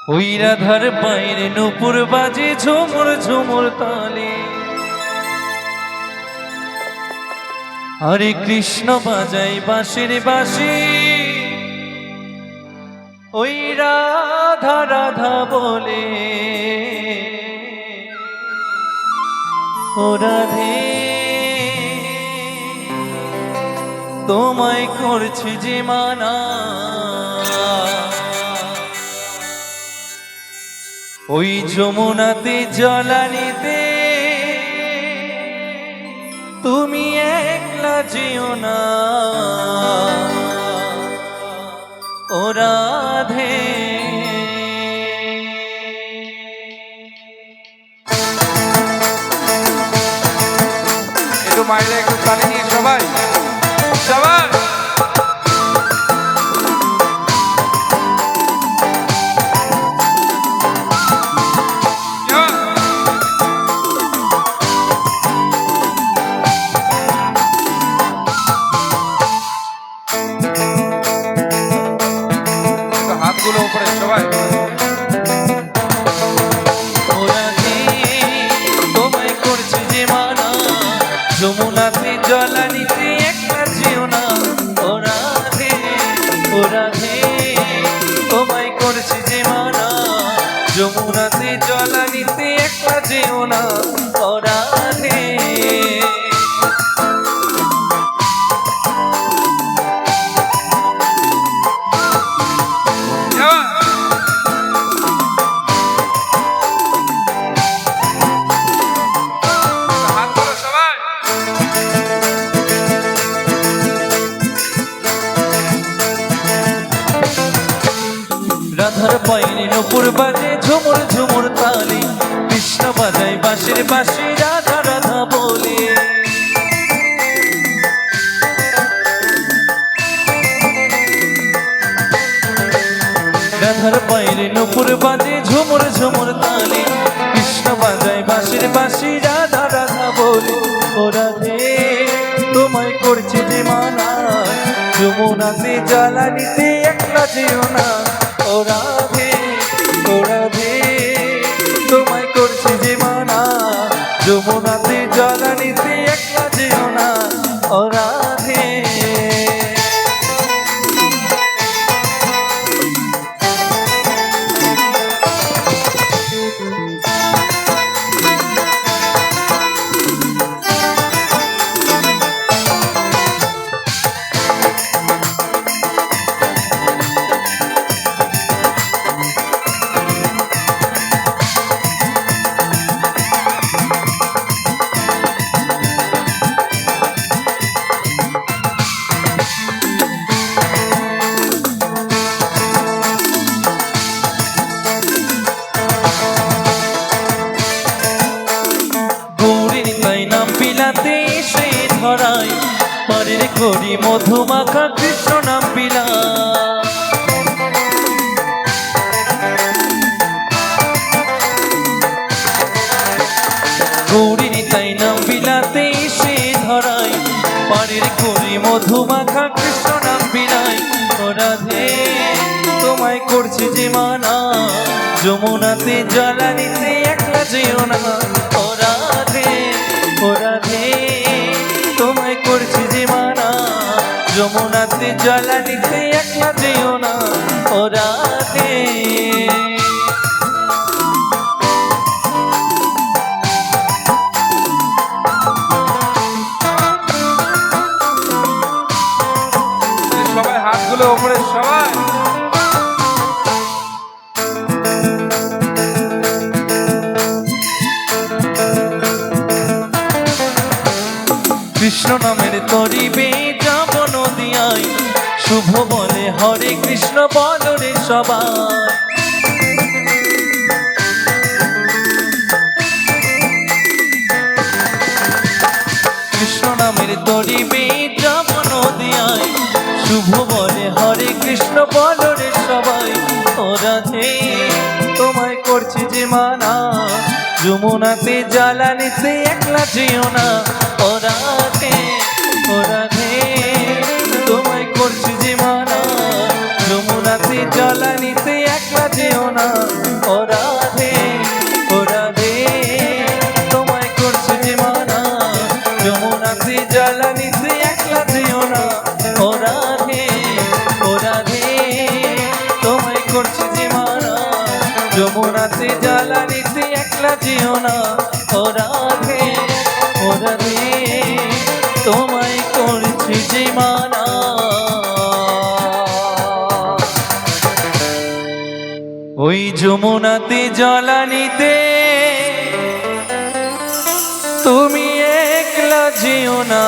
ওই রাধার পায়ের নূপুর বাজে ঝুমুর ঝুমুর তালে, হরে কৃষ্ণ বাজাই বাঁশির বাঁশি, ওই রাধা রাধা বলে। ও রাধে তোমায় করছে যে মানা, ওই যমুনাতে জলানিতে তুমি একলা যেও না। ও রাধে একটু মাইলে একটু তালি নিয়ে সবাই সবাই হাতগুলো উপরে সবাই। তোমায় করছে যে মানা, যমুনাতে জলানিতে একটা যেও না। ও রাধে ও রাধে তোমায় করছে যে মানা, যমুনাতে জলানিতে একটা যেও না। ও রাধে রাধার পায়ের নূপুর বাজে ঝুমুর ঝুমুর তালে, কৃষ্ণ বাজায় বাঁশির বাঁশি, রাধা রাধা বলে। রাধার পায়ের নূপুর বাজে ঝুমুর ঝুমুর তালে, কৃষ্ণ বাজায় বাঁশির বাঁশি, রাধা রাধা বলে। ও রাধে তোমায় করছে যে মানা, যমুনাতে জ্বালানিতে একলা যেও না। ও রাধে ও রাধে তোমায় করছে যে মানা, যমুনাতে জ্বালানিতে একলা যেও না। ও রাধে সে ধরাই পরের করি মধুমাখা কৃষ্ণ নাম পিলা। গৌরীর তাই নাম বিলাতে সে ধরাই পরের করি মধুমাখা কৃষ্ণ নাম পিলাই। ও রাধে তোমায় করছে যে মানা, যমুনাতে জলানিতে একলা যেও না। ও রাধে ও রাধে তোমায় করছে যে মানা, যমুনাতে জলানিতে একলা যেও না। ও রাধে সবাই হাতগুলো উপরে সবাই। কৃষ্ণ নামের তরিবে যাব নদিয়ায়, শুভ বলে হরে কৃষ্ণ বল রে সবাই। কৃষ্ণ নামের তরিবে যাব নদিয়ায়, শুভ বলে হরে কৃষ্ণ বল রে সবাই। ও রাধে তোমায় করছে যে মানা, যমুনাতে জ্বালানিতে একলা যেও না। ও রাধে ও রাধে তোমায় করছে যে মানা, যমুনা যমুনাতে জ্বালানিতে একলা যেও না ও রাধে ও রাধে তোমায় করছে যে মানা যমুনাতে জ্বালানিতে একলা যেও না ও রাধে ও রাধে তোমায় করছে যে মানা যমুনাতে জ্বালানিতে একলা যেও না ও রাধে ও রাধে তোমায় করছে যে মানা। ওই যমুনাতে জ্বালানিতে তুমি একলা যেও না।